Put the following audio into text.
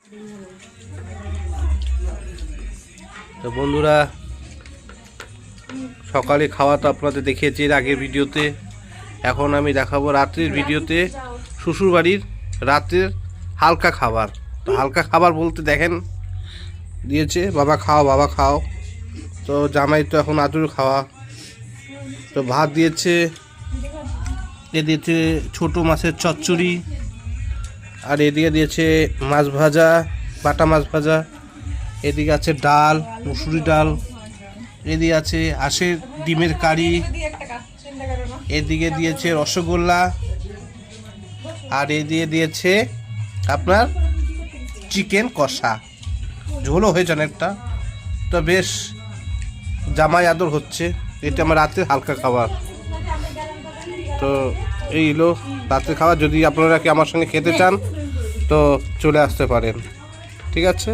তো বন্ধুরা, সকালে খাওয়া তো আপনাদের দেখিয়েছি এর আগের ভিডিওতে। এখন আমি দেখাবো রাত্রির ভিডিওতে শ্বশুরবাড়ির রাত্রের হালকা খাবার। তো হালকা খাবার বলতে দেখেন দিয়েছে, বাবা খাও বাবা খাও। তো জামাই তো এখন আদুর খাওয়া। তো ভাত দিয়েছে, এ দিয়েছে ছোটো মাছের চচ্চড়ি, আর এদিকে দিয়েছে মাছ ভাজা, বাটা মাছ ভাজা। এদিকে আছে ডাল, মুসুরি ডাল। এদিকে আছে হাঁসের ডিমের কারি। এদিকে দিয়েছে রসগোল্লা, আর এদিকে দিয়েছে আপনার চিকেন কষা। ঝোলও হয়েছে অনেকটা। তো বেশ জামাই আদর হচ্ছে। এটা আমার রাতের হালকা খাবার। তো এই হলো রাতের খাবার। যদি আপনারা কি আমার সঙ্গে খেতে চান তো চলে আসতে পারেন, ঠিক আছে।